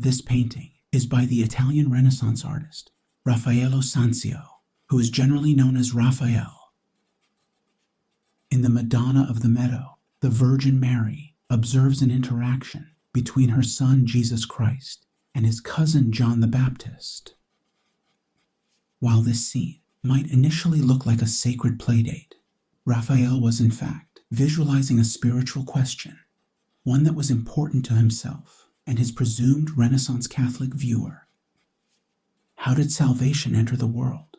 this painting is by the Italian Renaissance artist Raffaello Sanzio, who is generally known as Raphael. In the Madonna of the Meadow, the Virgin Mary observes an interaction between her son Jesus Christ and his cousin John the Baptist. While this scene might initially look like a sacred playdate, Raphael was in fact visualizing a spiritual question, one that was important to himself and his presumed Renaissance Catholic viewer. How did salvation enter the world?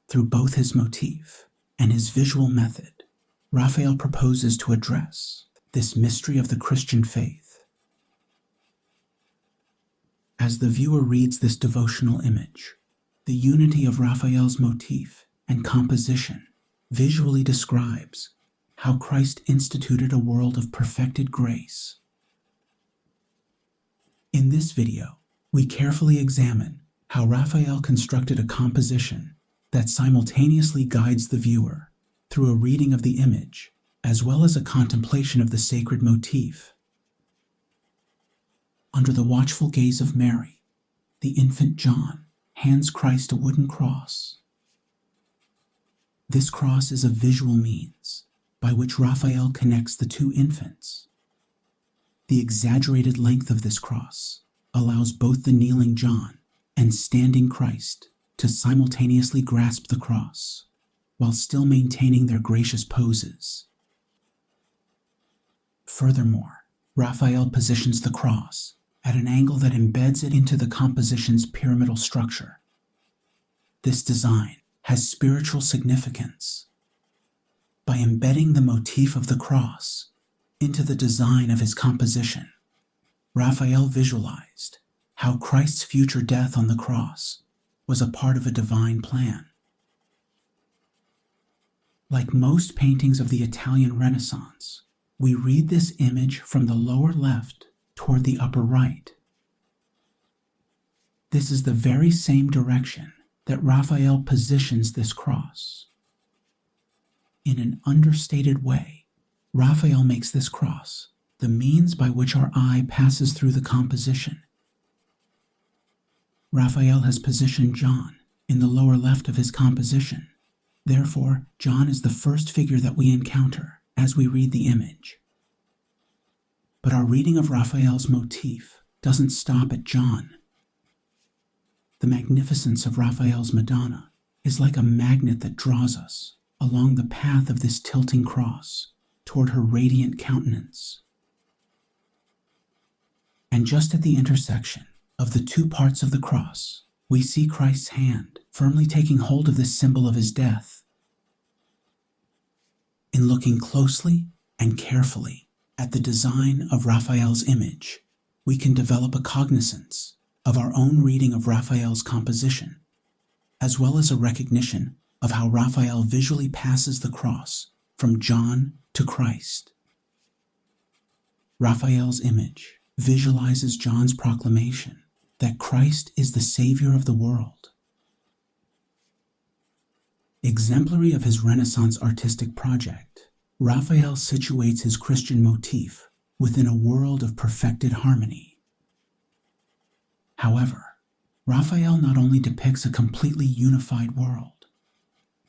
Through both his motif and his visual method, Raphael proposes to address this mystery of the Christian faith. As the viewer reads this devotional image, the unity of Raphael's motif and composition visually describes how Christ instituted a world of perfected grace. In this video, we carefully examine how Raphael constructed a composition that simultaneously guides the viewer through a reading of the image as well as a contemplation of the sacred motif. Under the watchful gaze of Mary, the infant John hands Christ a wooden cross. This cross is a visual means by which Raphael connects the two infants. The exaggerated length of this cross allows both the kneeling John and standing Christ to simultaneously grasp the cross while still maintaining their gracious poses. Furthermore, Raphael positions the cross at an angle that embeds it into the composition's pyramidal structure. This design has spiritual significance. By embedding the motif of the cross into the design of his composition, Raphael visualized how Christ's future death on the cross was a part of a divine plan. Like most paintings of the Italian Renaissance, we read this image from the lower left toward the upper right. This is the very same direction that Raphael positions this cross. In an understated way, Raphael makes this cross the means by which our eye passes through the composition. Raphael has positioned John in the lower left of his composition. Therefore, John is the first figure that we encounter as we read the image. But our reading of Raphael's motif doesn't stop at John. The magnificence of Raphael's Madonna is like a magnet that draws us along the path of this tilting cross toward her radiant countenance. And just at the intersection of the two parts of the cross, we see Christ's hand firmly taking hold of this symbol of his death. In looking closely and carefully at the design of Raphael's image, we can develop a cognizance of our own reading of Raphael's composition, as well as a recognition of how Raphael visually passes the cross from John to Christ. Raphael's image visualizes John's proclamation that Christ is the Savior of the world. Exemplary of his Renaissance artistic project, Raphael situates his Christian motif within a world of perfected harmony. However, Raphael not only depicts a completely unified world,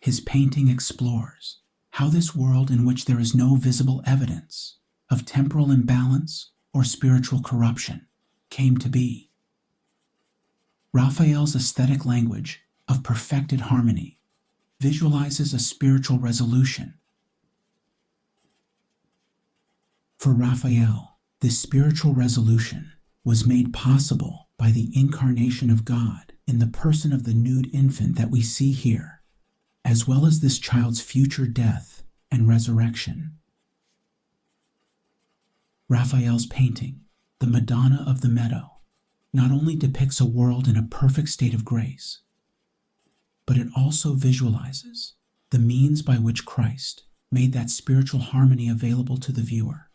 his painting explores how this world in which there is no visible evidence of temporal imbalance or spiritual corruption came to be. Raphael's aesthetic language of perfected harmony visualizes a spiritual resolution. For Raphael, this spiritual resolution was made possible by the incarnation of God in the person of the nude infant that we see here, as well as this child's future death and resurrection. Raphael's painting, the Madonna of the Meadow, not only depicts a world in a perfect state of grace, but it also visualizes the means by which Christ made that spiritual harmony available to the viewer.